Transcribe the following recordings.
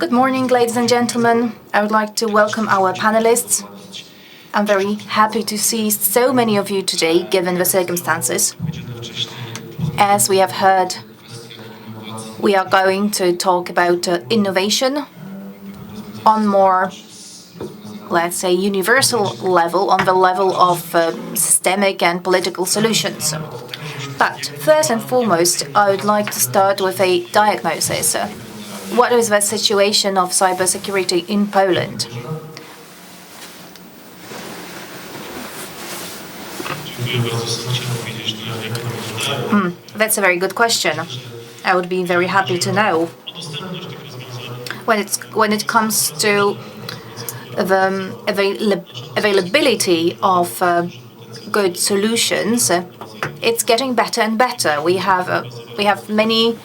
Good morning, ladies and gentlemen. I would like to welcome our panelists. I'm very happy to see so many of you today, given the circumstances. As we have heard, we are going to talk about innovation on more, let's say, universal level, on the level of systemic and political solutions. But first and foremost, I would like to start with a diagnosis. What is the situation of cybersecurity in Poland? That's a very good question. I would be very happy to know. When it comes to the availability of good solutions, it's getting better and better. We have many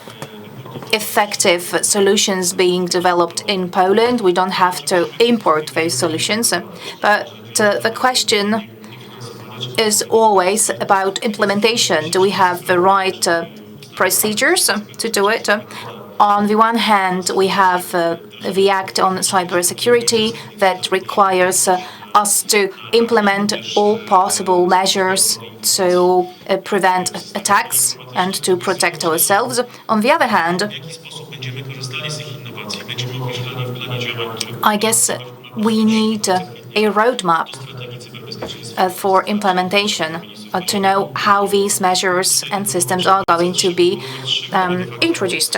effective solutions being developed in Poland. We don't have to import those solutions. But the question is always about implementation. Do we have the right procedures to do it? On the one hand, we have the Act on Cybersecurity that requires us to implement all possible measures to prevent attacks and to protect ourselves. On the other hand, I guess we need a roadmap for implementation to know how these measures and systems are going to be introduced.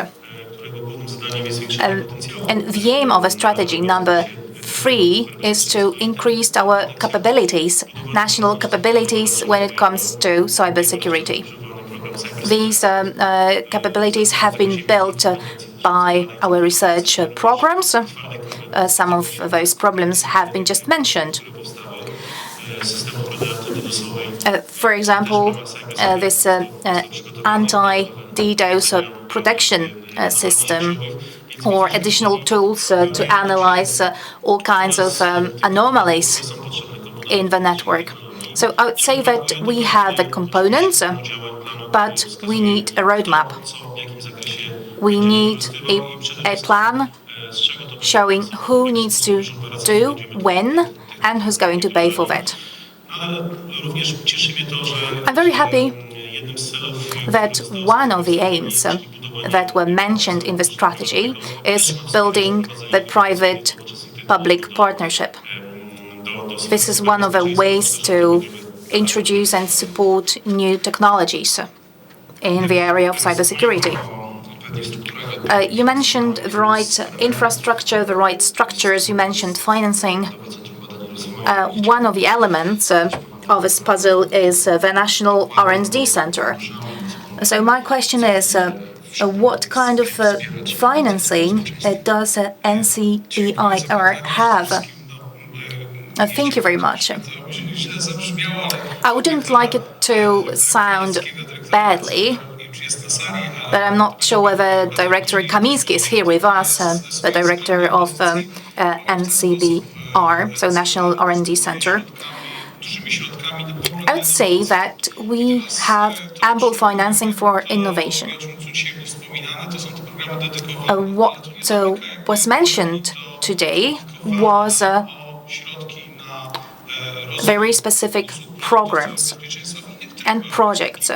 And the aim of a strategy number 3 is to increase our capabilities, national capabilities, when it comes to cybersecurity. These capabilities have been built by our research programs. Some of those problems have been just mentioned. For example, this anti-DDoS protection system, or additional tools to analyze all kinds of anomalies in the network. So I would say that we have the components, but we need a roadmap. We need a plan showing who needs to do, when, and who's going to pay for that. I'm very happy that one of the aims that were mentioned in the strategy is building the private-public partnership. This is one of the ways to introduce and support new technologies in the area of cybersecurity. You mentioned the right infrastructure, the right structures, you mentioned financing. One of the elements of this puzzle is the National R&D Center. So my question is, what kind of financing does NCBIR have? Thank you very much. I wouldn't like it to sound badly, but I'm not sure whether Director Kamiński is here with us, the director of NCBR, so National R&D Center. I would say that we have ample financing for innovation. What was mentioned today was very specific programs and projects.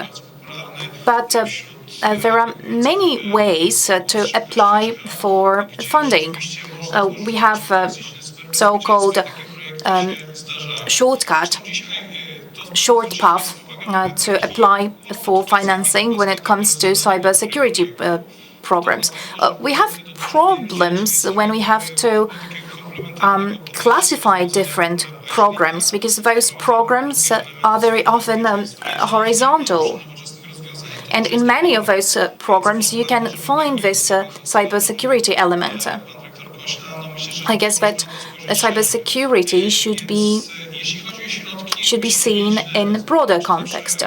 But there are many ways to apply for funding. We have so-called short path to apply for financing when it comes to cybersecurity programs. We have problems when we have to classify different programs, because those programs are very often horizontal. And in many of those programs, you can find this cybersecurity element. I guess that cybersecurity should be seen in a broader context.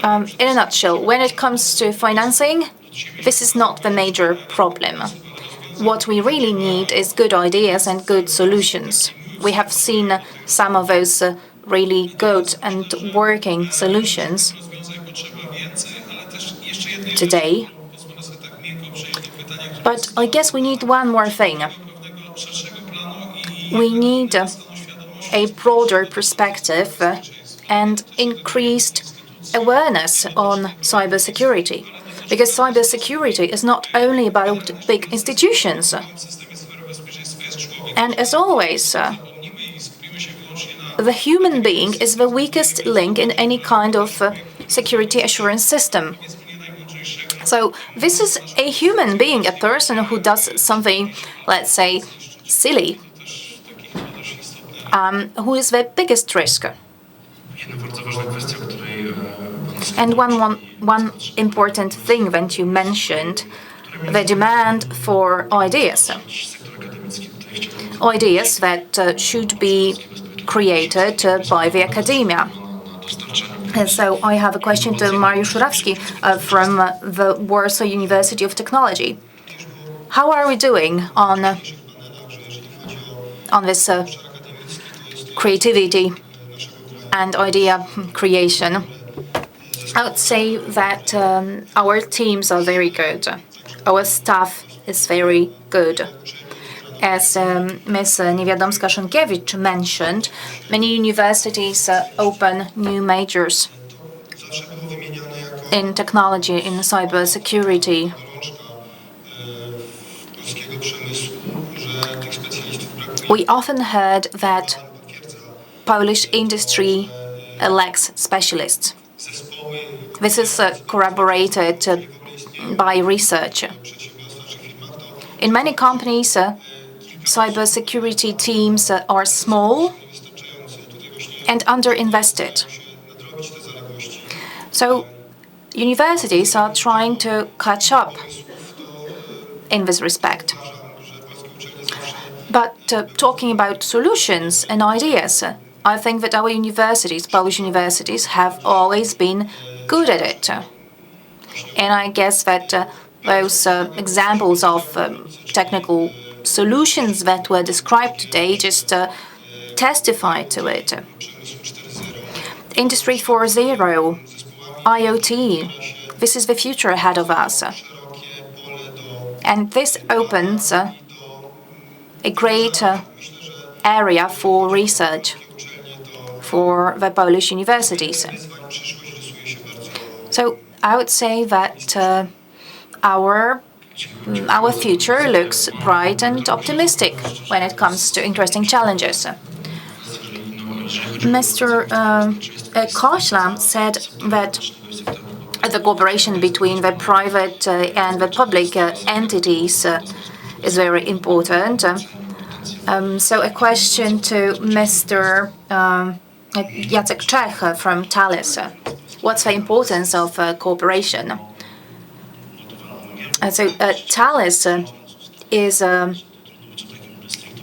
In a nutshell, when it comes to financing, this is not the major problem. What we really need is good ideas and good solutions. We have seen some of those really good and working solutions today. But I guess we need one more thing. We need a broader perspective and increased awareness on cybersecurity. Because cybersecurity is not only about big institutions. And as always, the human being is the weakest link in any kind of security assurance system. So this is a human being, a person who does something, let's say, silly, who is the biggest risk. And one important thing that you mentioned, the demand for ideas. Ideas that should be created by the academia. And so I have a question to Mariusz Żurawski from the Warsaw University of Technology. How are we doing on this creativity and idea creation? I would say that our teams are very good. Our staff is very good. As Ms. Niewiadomska-Szonkiewicz mentioned, many universities open new majors in technology, in cybersecurity. We often heard that Polish industry lacks specialists. This is corroborated by research. In many companies, cybersecurity teams are small and underinvested. So universities are trying to catch up in this respect. But talking about solutions and ideas, I think that our universities, Polish universities, have always been good at it. And I guess that those examples of technical solutions that were described today just testify to it. Industry 4.0, IoT, this is the future ahead of us. And this opens a great area for research for the Polish universities. So I would say that our future looks bright and optimistic when it comes to interesting challenges. Mr. Kośla said that the cooperation between the private and the public entities is very important. So a question to Mr. Jacek Czech from Thales. What's the importance of cooperation? So Thales is a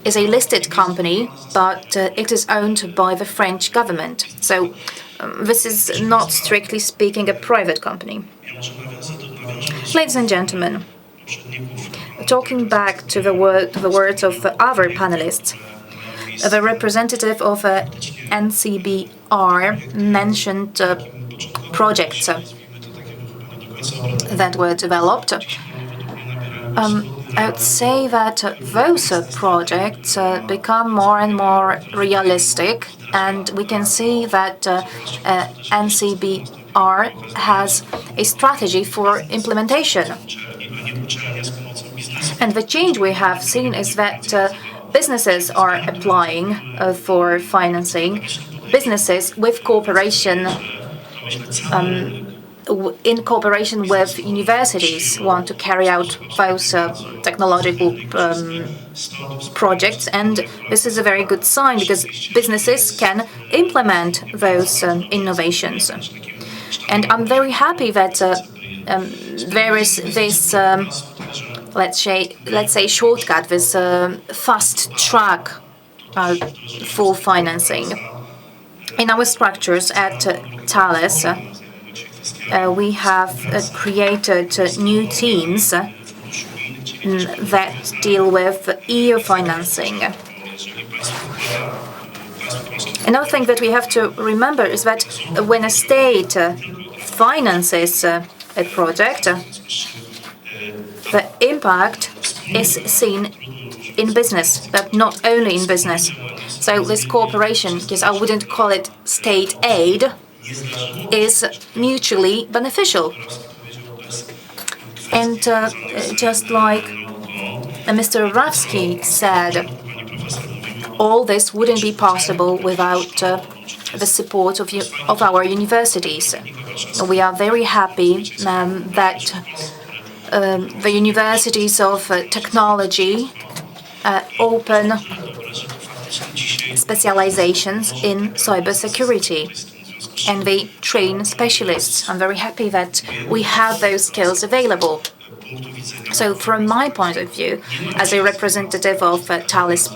listed company, but it is owned by the French government. So this is not strictly speaking a private company. Ladies and gentlemen, talking back to the words of other panelists, the representative of NCBR mentioned projects that were developed. I would say that those projects become more and more realistic, and we can see that NCBR has a strategy for implementation. And the change we have seen is that businesses are applying for financing. Businesses with cooperation, in cooperation with universities, want to carry out those technological projects, and this is a very good sign because businesses can implement those innovations. And I'm very happy that there is this, let's say, shortcut, this fast track for financing. In our structures at Thales, we have created new teams that deal with EU financing. Another thing that we have to remember is that when a state finances a project, The impact is seen in business, but not only in business. So this cooperation, because I wouldn't call it state aid, is mutually beneficial. And just like Mr. Rawski said, all this wouldn't be possible without the support of our universities. We are very happy that the universities of technology open specializations in cybersecurity, and they train specialists. I'm very happy that we have those skills available. So from my point of view, as a representative of Thales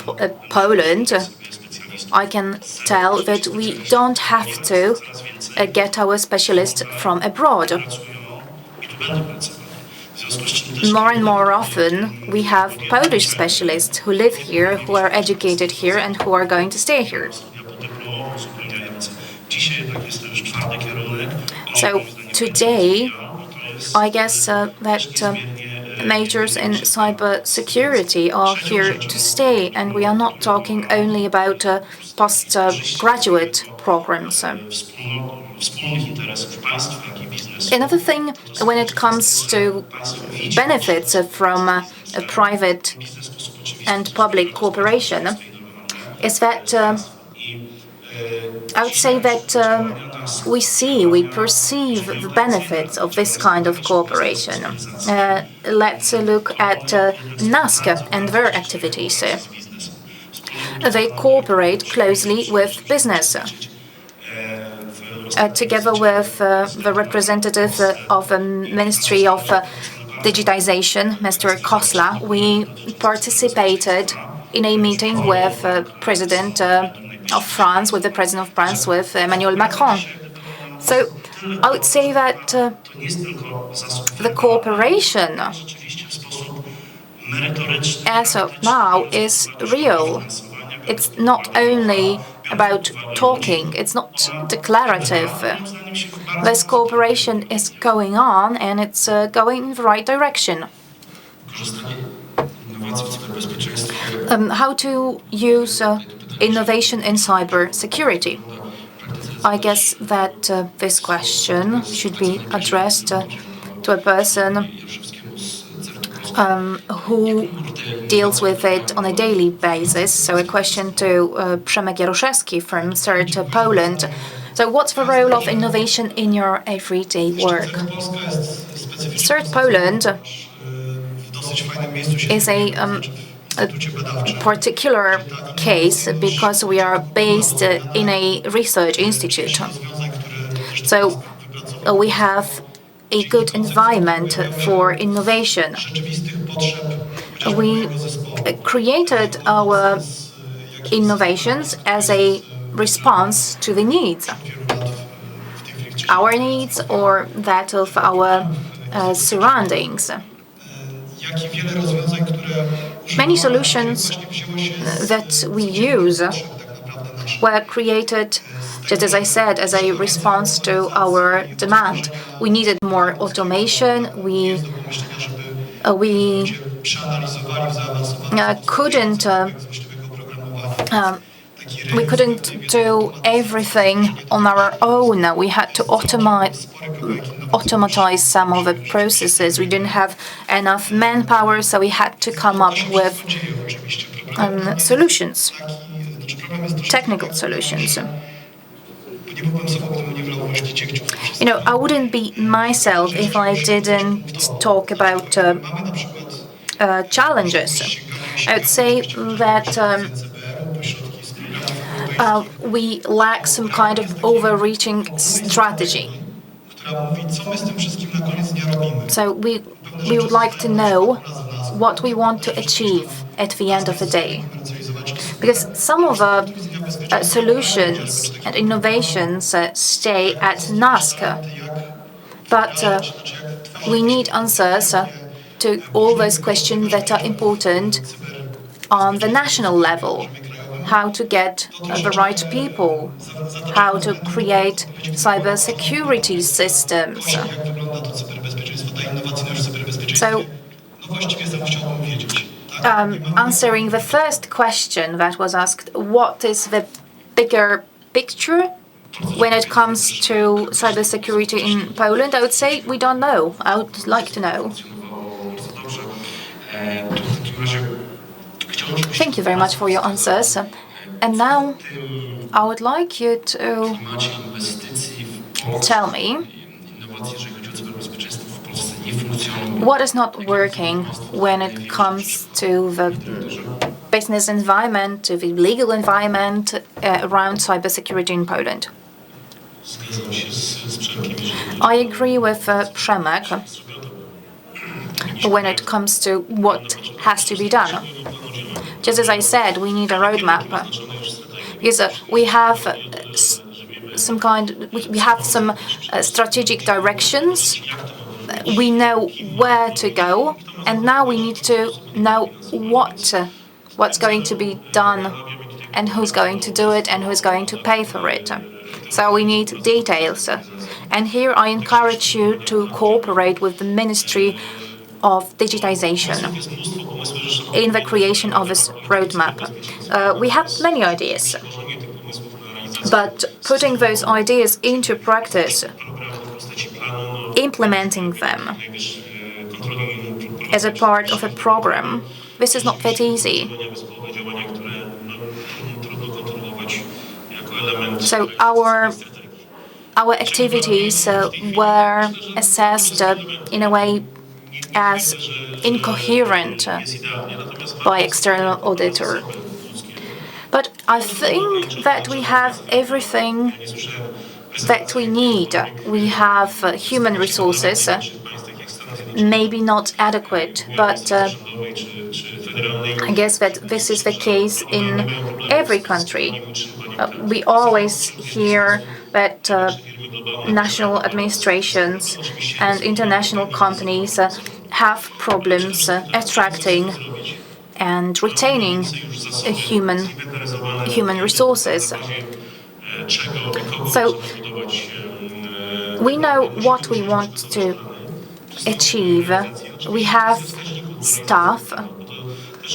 Poland, I can tell that we don't have to get our specialists from abroad. More and more often, we have Polish specialists who live here, who are educated here, and who are going to stay here. So today, I guess that majors in cybersecurity are here to stay, and we are not talking only about postgraduate programs. Another thing, when it comes to benefits from a private and public cooperation, is that I would say that we perceive the benefits of this kind of cooperation. Let's look at NASC and their activities. They cooperate closely with business. Together with the representative of the Ministry of Digitization, Mr. Kosla, we participated in a meeting with President of France, with the President of France, with Emmanuel Macron. So I would say that the cooperation as of now is real. It's not only about talking, it's not declarative. This cooperation is going on, and it's going in the right direction. How to use innovation in cybersecurity? I guess that this question should be addressed to a person who deals with it on a daily basis. So a question to Przemek Jaroszewski from CERT Poland. So what's the role of innovation in your everyday work? CERT Poland is a particular case because we are based in a research institute. So we have a good environment for innovation. We created our innovations as a response to the needs, our needs or that of our surroundings. Many solutions that we use were created, just as I said, as a response to our demand. We needed more automation. We couldn't do everything on our own. We had to automatize some of the processes. We didn't have enough manpower, so we had to come up with solutions, technical solutions. I wouldn't be myself if I didn't talk about challenges. I would say that we lack some kind of overreaching strategy. So we would like to know what we want to achieve at the end of the day. Because some of the solutions and innovations stay at NASC, but we need answers to all those questions that are important on the national level. How to get the right people, how to create cybersecurity systems. So, answering the first question that was asked, what is the bigger picture when it comes to cybersecurity in Poland? I would say we don't know. I would like to know. Thank you very much for your answers. And now I would like you to tell me what is not working when it comes to the business environment, to the legal environment around cybersecurity in Poland. I agree with Przemek when it comes to what has to be done. Just as I said, we need a roadmap because we have some strategic directions. We know where to go, and now we need to know what's going to be done, and who's going to do it, and who's going to pay for it. So we need details. And here I encourage you to cooperate with the Ministry of Digitization in the creation of this roadmap. We have many ideas, but putting those ideas into practice, implementing them as a part of a program, this is not that easy. So our activities were assessed in a way as incoherent by external auditor. But I think that we have everything that we need. We have human resources, maybe not adequate, but I guess that this is the case in every country. We always hear that national administrations and international companies have problems attracting and retaining human resources. So we know what we want to achieve. We have staff,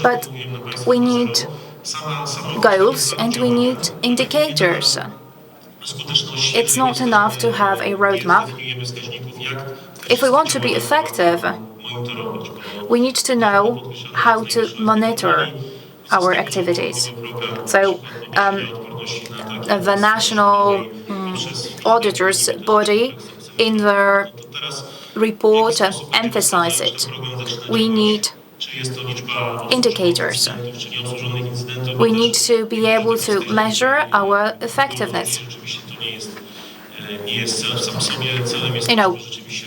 but we need goals and we need indicators. It's not enough to have a roadmap. If we want to be effective, we need to know how to monitor our activities. So the national auditors body in their report emphasize it. We need indicators. We need to be able to measure our effectiveness.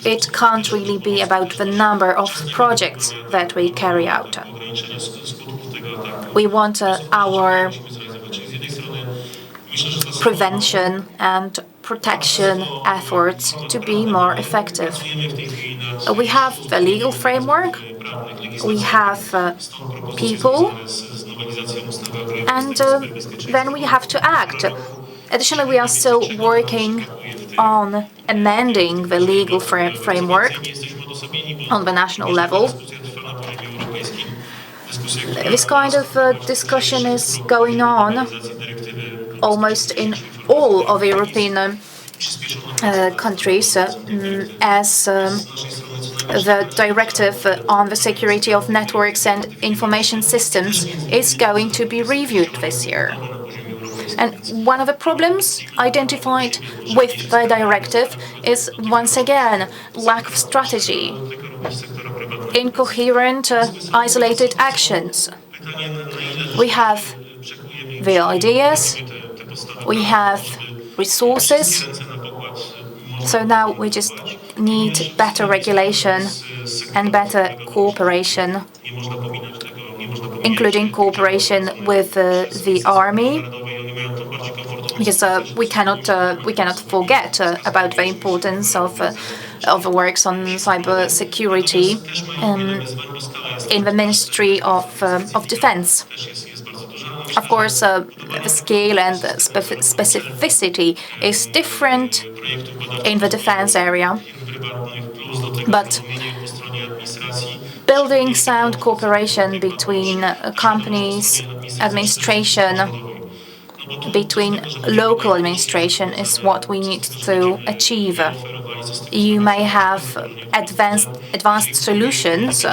It can't really be about the number of projects that we carry out. We want our prevention and protection efforts to be more effective. We have the legal framework, we have people, and then we have to act. Additionally, we are still working on amending the legal framework on the national level. This kind of discussion is going on almost in all of European countries as the directive on the security of networks and information systems is going to be reviewed this year. And one of the problems identified with the directive is, once again, lack of strategy, incoherent, isolated actions. We have the ideas, we have resources, so now we just need better regulation and better cooperation, including cooperation with the army, because we cannot forget about the importance of the works on cybersecurity in the Ministry of Defense. Of course, the scale and the specificity is different in the defense area. But building sound cooperation between companies, administration, between local administration is what we need to achieve. You may have advanced solutions,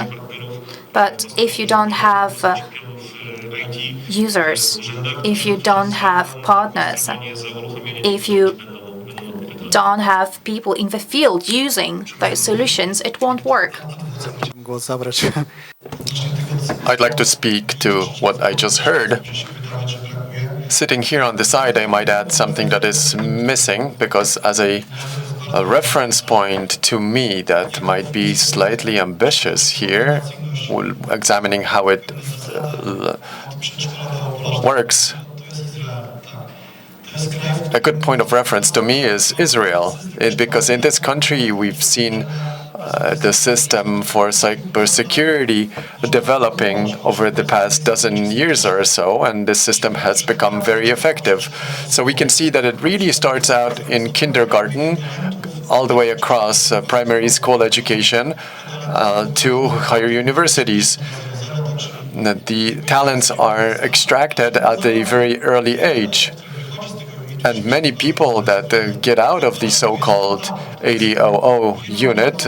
but if you don't have users, if you don't have partners, if you don't have people in the field using those solutions, it won't work. I'd like to speak to what I just heard. Sitting here on the side, I might add something that is missing, because as a reference point to me that might be slightly ambitious here, examining how it works. A good point of reference to me is Israel, because in this country we've seen the system for cybersecurity developing over the past dozen years or so, and this system has become very effective. So we can see that it really starts out in kindergarten, all the way across primary school education to higher universities. The talents are extracted at a very early age. And many people that get out of the so-called 8000 unit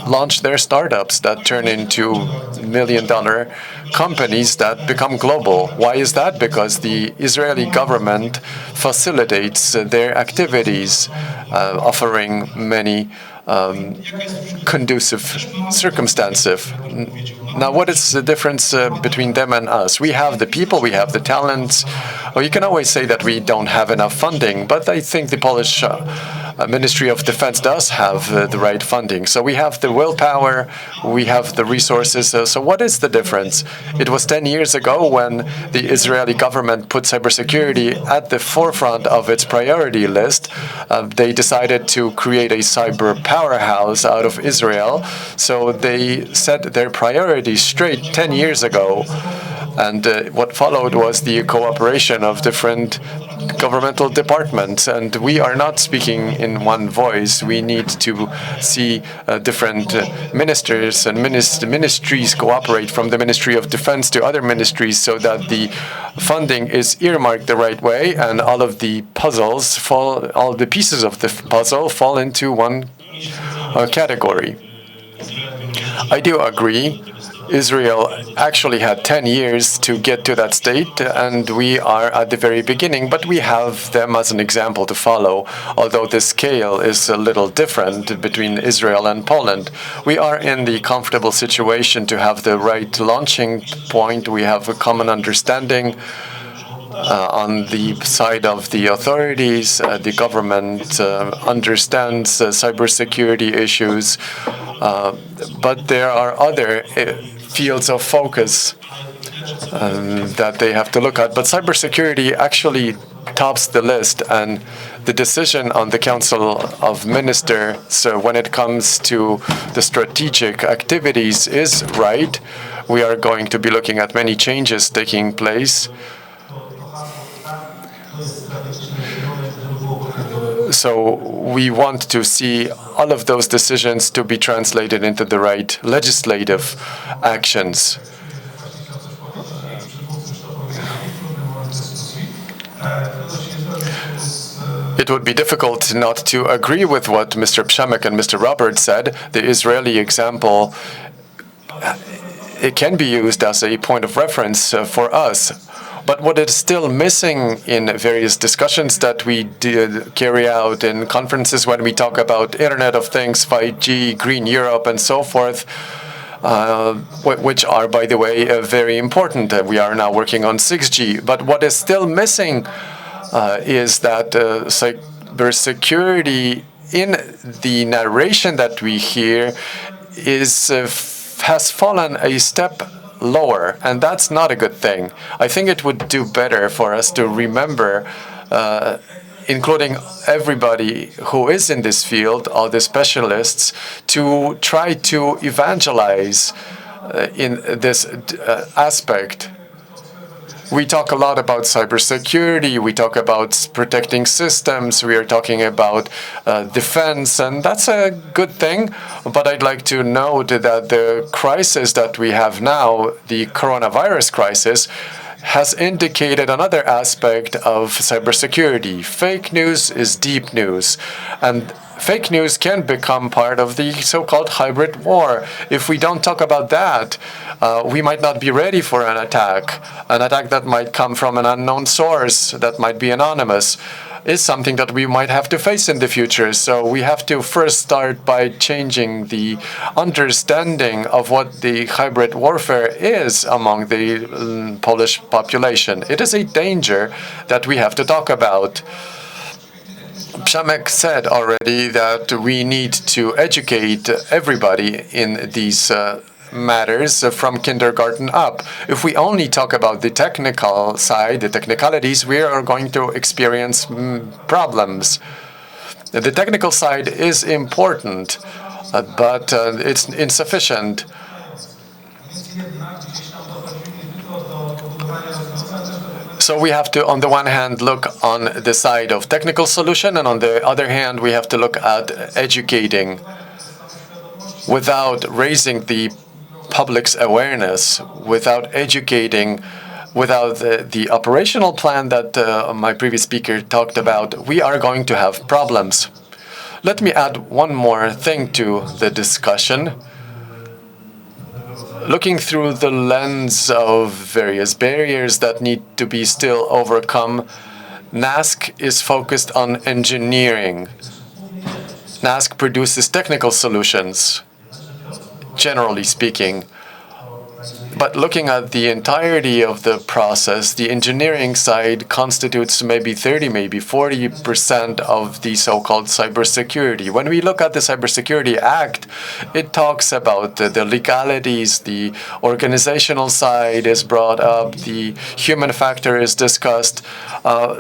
launch their startups that turn into million-dollar companies that become global. Why is that? Because the Israeli government facilitates their activities, offering many conducive circumstances. Now, what is the difference between them and us? We have the people, we have the talents. Well, you can always say that we don't have enough funding, but I think the Polish Ministry of Defense does have the right funding. So we have the willpower, we have the resources. So what is the difference? It was 10 years ago when the Israeli government put cybersecurity at the forefront of its priority list. They decided to create a cyber powerhouse out of Israel. So they set their priorities straight 10 years ago. And what followed was the cooperation of different governmental departments. And we are not speaking in one voice. We need to see different ministers and ministries cooperate, from the Ministry of Defense to other ministries, so that the funding is earmarked the right way and all of the all the pieces of the puzzle fall into one category. I do agree. Israel actually had 10 years to get to that state, and we are at the very beginning, but we have them as an example to follow, although the scale is a little different between Israel and Poland. We are in the comfortable situation to have the right launching point. We have a common understanding on the side of the authorities. The government understands cybersecurity issues, but there are other fields of focus that they have to look at. But cybersecurity actually tops the list, and the decision on the Council of Ministers when it comes to the strategic activities is right. We are going to be looking at many changes taking place. So we want to see all of those decisions to be translated into the right legislative actions. It would be difficult not to agree with what Mr. Przemek and Mr. Roberts said. The Israeli example, it can be used as a point of reference for us. But what is still missing in various discussions that we did carry out in conferences when we talk about Internet of Things, 5G, Green Europe, and so forth, which are, by the way, very important. We are now working on 6G. But what is still missing is that cybersecurity, in the narration that we hear, has fallen a step lower, and that's not a good thing. I think it would do better for us to remember, including everybody who is in this field, all the specialists, to try to evangelize in this aspect. We talk a lot about cybersecurity, we talk about protecting systems, we are talking about defense, and that's a good thing. But I'd like to note that the crisis that we have now, the coronavirus crisis, has indicated another aspect of cybersecurity. Fake news is deep news, and fake news can become part of the so-called hybrid war. If we don't talk about that, we might not be ready for an attack that might come from an unknown source, that might be anonymous, is something that we might have to face in the future. So we have to first start by changing the understanding of what the hybrid warfare is among the Polish population. It is a danger that we have to talk about. Przemek said already that we need to educate everybody in these matters from kindergarten up. If we only talk about the technical side, the technicalities, we are going to experience problems. The technical side is important, but it's insufficient. So we have to, on the one hand, look on the side of technical solution, and on the other hand, we have to look at educating. Without raising the public's awareness, without educating, without the operational plan that my previous speaker talked about, we are going to have problems. Let me add one more thing to the discussion. Looking through the lens of various barriers that need to be still overcome, NASK is focused on engineering. NASK produces technical solutions, generally speaking. But looking at the entirety of the process, the engineering side constitutes maybe 30, maybe 40% of the so-called cybersecurity. When we look at the Cybersecurity Act, it talks about the legalities, the organizational side is brought up, the human factor is discussed.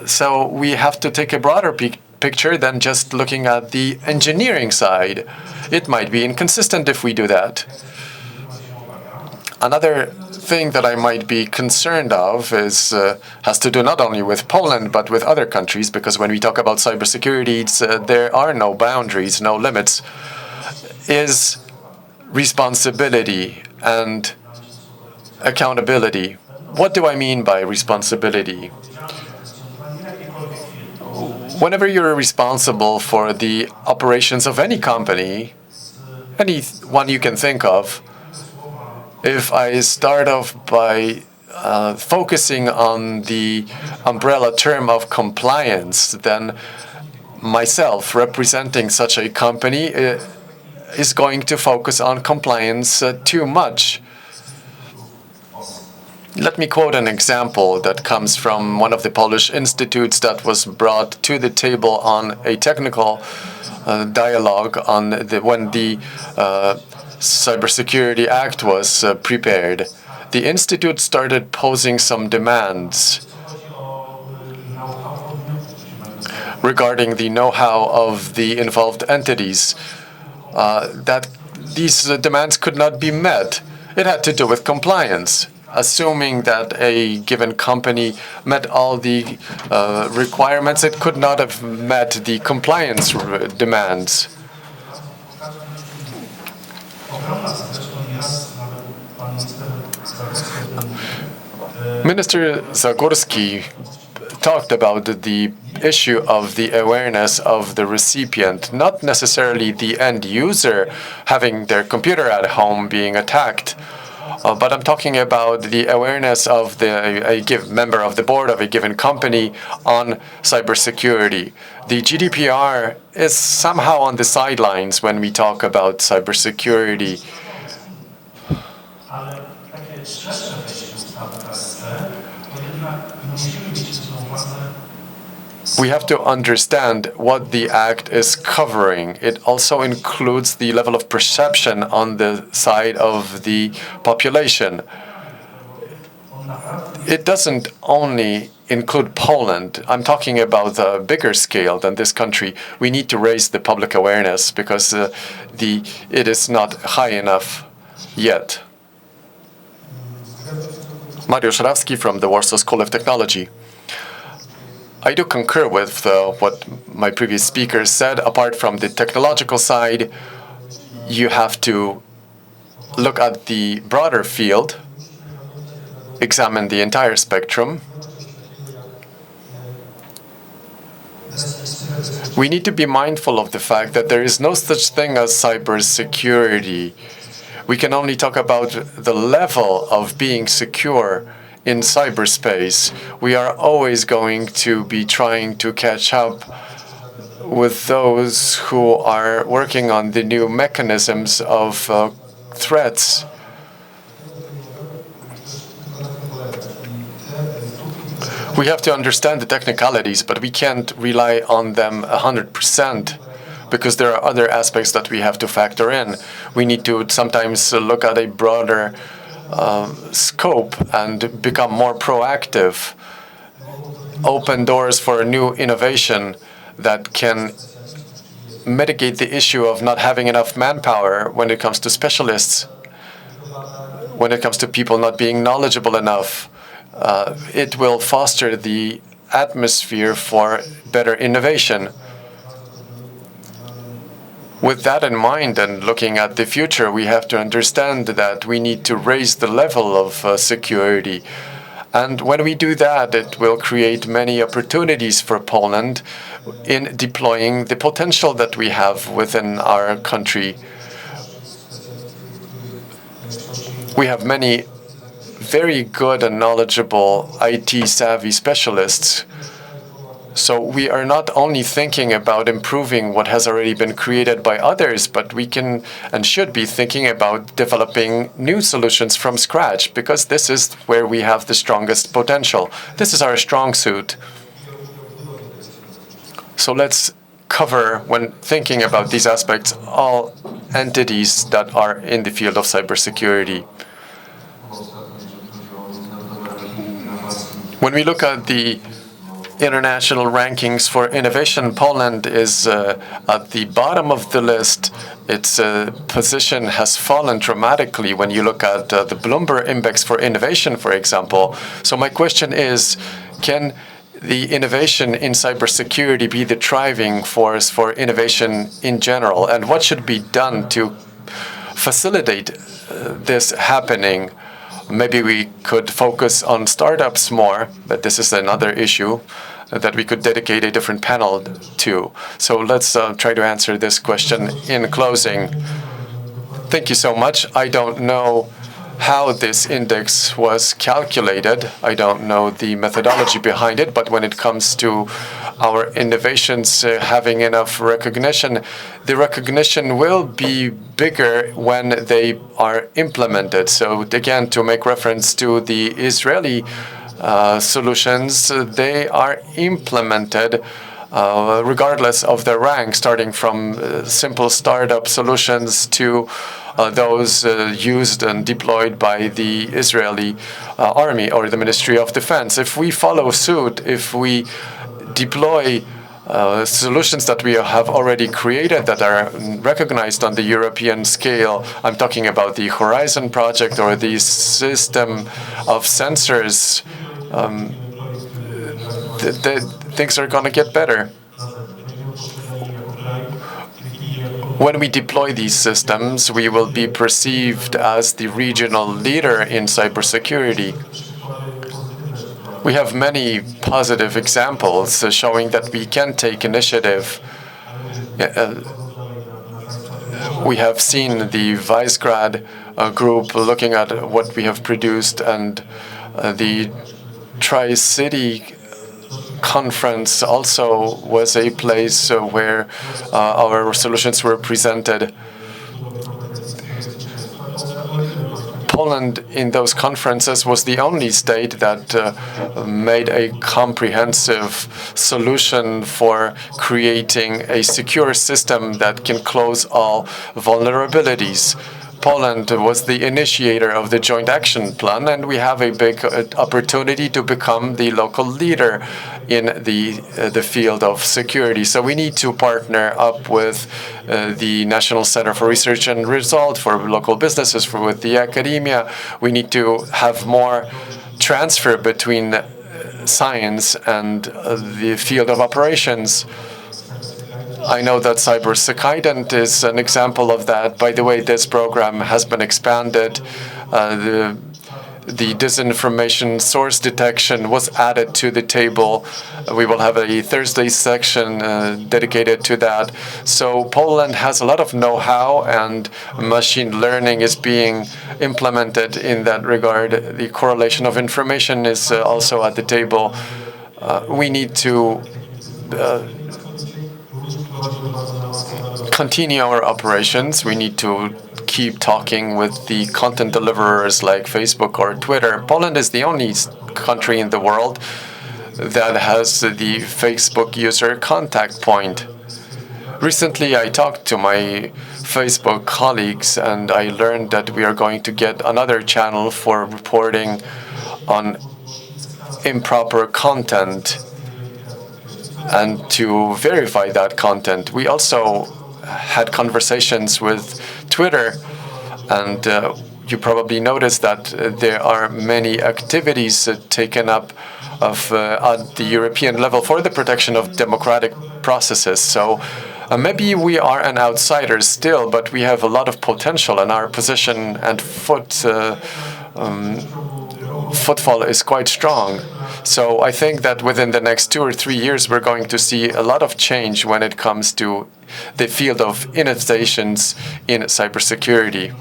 So we have to take a broader picture than just looking at the engineering side. It might be inconsistent if we do that. Another thing that I might be concerned of has to do not only with Poland, but with other countries, because when we talk about cybersecurity, there are no boundaries, no limits, is responsibility and accountability. What do I mean by responsibility? Whenever you're responsible for the operations of any company, any one you can think of, if I start off by focusing on the umbrella term of compliance, then myself representing such a company is going to focus on compliance too much. Let me quote an example that comes from one of the Polish institutes that was brought to the table on a technical dialogue on when the Cybersecurity Act was prepared. The institute started posing some demands regarding the know-how of the involved entities, that these demands could not be met. It had to do with compliance, assuming that a given company met all the requirements, it could not have met the compliance demands. Minister Zagorski talked about the issue of the awareness of the recipient, not necessarily the end user having their computer at home being attacked, but I'm talking about the awareness of a member of the board of a given company on cybersecurity. The GDPR is somehow on the sidelines when we talk about cybersecurity. We have to understand what the Act is covering. It also includes the level of perception on the side of the population. It doesn't only include Poland. I'm talking about a bigger scale than this country. We need to raise the public awareness because it is not high enough yet. Mario Szarowski from the Warsaw School of Technology. I do concur with what my previous speaker said. Apart from the technological side, you have to look at the broader field, examine the entire spectrum. We need to be mindful of the fact that there is no such thing as cybersecurity. We can only talk about the level of being secure in cyberspace. We are always going to be trying to catch up with those who are working on the new mechanisms of threats. We have to understand the technicalities, but we can't rely on them 100%. Because there are other aspects that we have to factor in. We need to sometimes look at a broader scope and become more proactive, open doors for new innovation that can mitigate the issue of not having enough manpower when it comes to specialists, when it comes to people not being knowledgeable enough. It will foster the atmosphere for better innovation. With that in mind and looking at the future, we have to understand that we need to raise the level of security. And when we do that, it will create many opportunities for Poland in deploying the potential that we have within our country. We have many very good and knowledgeable IT-savvy specialists. So we are not only thinking about improving what has already been created by others, but we can and should be thinking about developing new solutions from scratch, because this is where we have the strongest potential. This is our strong suit. So let's cover, when thinking about these aspects, all entities that are in the field of cybersecurity. When we look at the international rankings for innovation, Poland is at the bottom of the list. Its position has fallen dramatically when you look at the Bloomberg Index for Innovation, for example. So my question is, can the innovation in cybersecurity be the driving force for innovation in general? And what should be done to facilitate this happening? Maybe we could focus on startups more, but this is another issue that we could dedicate a different panel to. So let's try to answer this question in closing. Thank you so much. I don't know how this index was calculated. I don't know the methodology behind it, but when it comes to our innovations having enough recognition, the recognition will be bigger when they are implemented. So again, to make reference to the Israeli solutions, they are implemented regardless of their rank, starting from simple startup solutions to those used and deployed by the Israeli army or the Ministry of Defense. If we follow suit, if we deploy solutions that we have already created that are recognized on the European scale, I'm talking about the Horizon project or the system of sensors, things are going to get better. When we deploy these systems, we will be perceived as the regional leader in cybersecurity. We have many positive examples showing that we can take initiative. We have seen the Visegrad group looking at what we have produced, and the Tri-City conference also was a place where our solutions were presented. Poland in those conferences was the only state that made a comprehensive solution for creating a secure system that can close all vulnerabilities. Poland was the initiator of the Joint Action Plan, and we have a big opportunity to become the local leader in the field of security. So we need to partner up with the National Center for Research and Result, for local businesses, with the academia. We need to have more transfer between science and the field of operations. I know that Cybersecurity is an example of that. By the way, this program has been expanded. The disinformation source detection was added to the table. We will have a Thursday section dedicated to that. So Poland has a lot of know-how, and machine learning is being implemented in that regard. The correlation of information is also at the table. We need to continue our operations. We need to keep talking with the content deliverers like Facebook or Twitter. Poland is the only country in the world that has the Facebook user contact point. Recently, I talked to my Facebook colleagues, and I learned that we are going to get another channel for reporting on improper content and to verify that content. We also had conversations with Twitter, and you probably noticed that there are many activities taken up at the European level for the protection of democratic processes. So maybe we are an outsider still, but we have a lot of potential, and our position and footfall is quite strong. So I think that within the next 2 or 3 years, we're going to see a lot of change when it comes to the field of innovations in cybersecurity.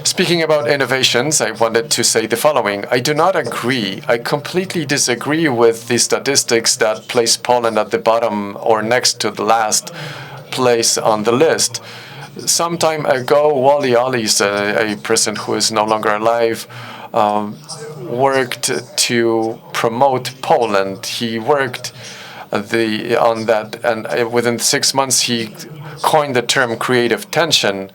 Speaking about innovations, I wanted to say the following. I do not agree. I completely disagree with the statistics that place Poland at the bottom or next to the last place on the list. Some time ago, Wally Ollie's, a person who is no longer alive, worked to promote Poland. He worked on that, and within 6 months he coined the term creative tension.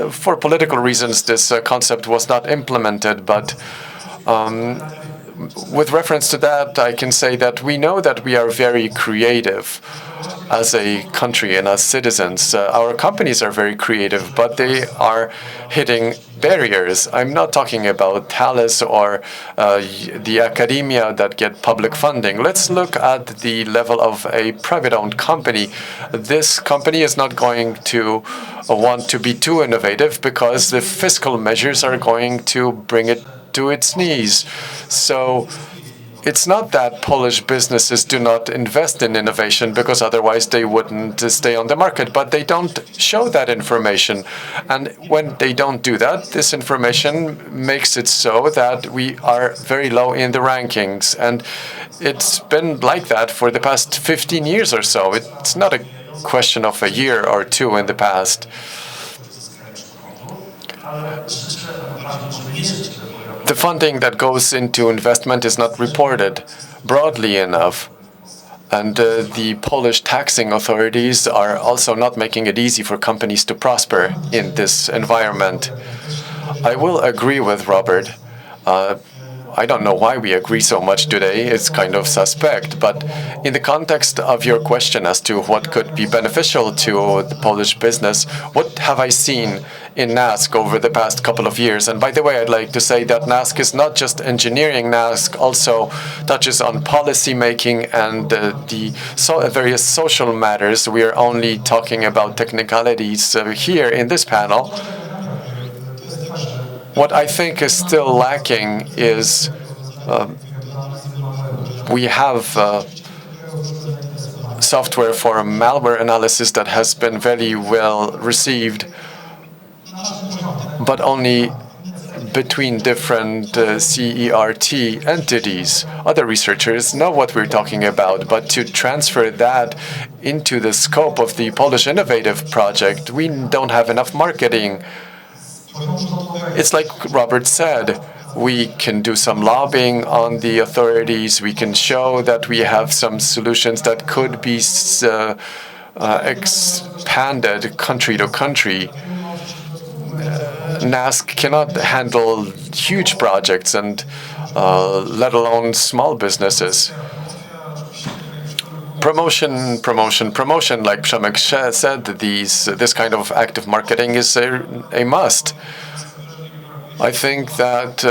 For political reasons, this concept was not implemented, but with reference to that, I can say that we know that we are very creative as a country and as citizens. Our companies are very creative, but they are hitting barriers. I'm not talking about Thales or the academia that get public funding. Let's look at the level of a private-owned company. This company is not going to want to be too innovative because the fiscal measures are going to bring it to its knees. So it's not that Polish businesses do not invest in innovation, because otherwise they wouldn't stay on the market, but they don't show that information. And when they don't do that, this information makes it so that we are very low in the rankings. And it's been like that for the past 15 years or so. It's not a question of a year or two in the past. The funding that goes into investment is not reported broadly enough, and the Polish taxing authorities are also not making it easy for companies to prosper in this environment. I will agree with Robert. I don't know why we agree so much today. It's kind of suspect. But in the context of your question as to what could be beneficial to the Polish business, what have I seen in NASK over the past couple of years? And by the way, I'd like to say that NASK is not just engineering. NASK also touches on policy making and the various social matters. We are only talking about technicalities here in this panel. What I think is still lacking is we have software for malware analysis that has been very well received, but only between different CERT entities. Other researchers know what we're talking about, but to transfer that into the scope of the Polish Innovative Project, we don't have enough marketing. It's like Robert said, we can do some lobbying on the authorities. We can show that we have some solutions that could be expanded country to country. NASK cannot handle huge projects and let alone small businesses. Promotion, like Przemek said, this kind of active marketing is a must. I think that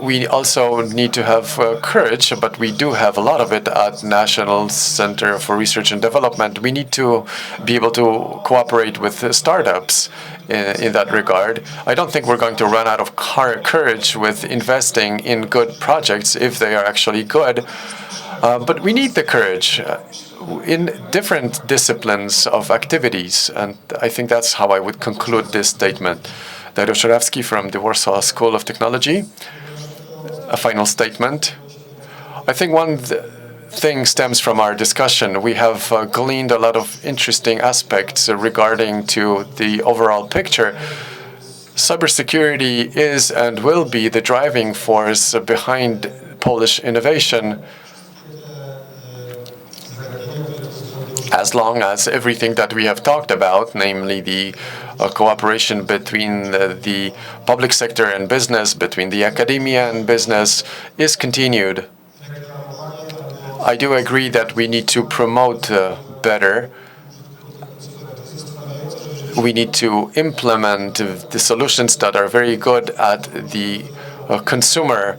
we also need to have courage, but we do have a lot of it at National Center for Research and Development. We need to be able to cooperate with startups in that regard. I don't think we're going to run out of courage with investing in good projects if they are actually good. But we need the courage in different disciplines of activities, and I think that's how I would conclude this statement. Dariusz Żurawski from the Warsaw School of Technology. A final statement. I think one thing stems from our discussion. We have gleaned a lot of interesting aspects regarding to the overall picture. Cybersecurity is and will be the driving force behind Polish innovation, as long as everything that we have talked about, namely the cooperation between the public sector and business, between the academia and business, is continued. I do agree that we need to promote better. We need to implement the solutions that are very good at the consumer.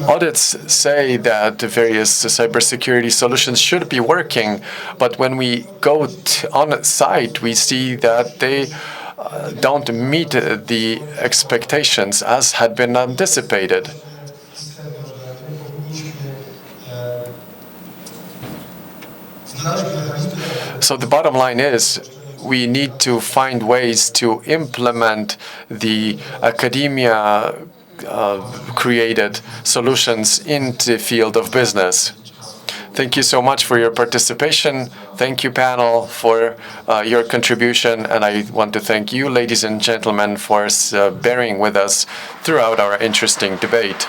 Audits say that various cybersecurity solutions should be working, but when we go on site, we see that they don't meet the expectations as had been anticipated. So the bottom line is, we need to find ways to implement the academia created solutions in the field of business. Thank you so much for your participation. Thank you, panel, for your contribution. And I want to thank you, ladies and gentlemen, for bearing with us throughout our interesting debate.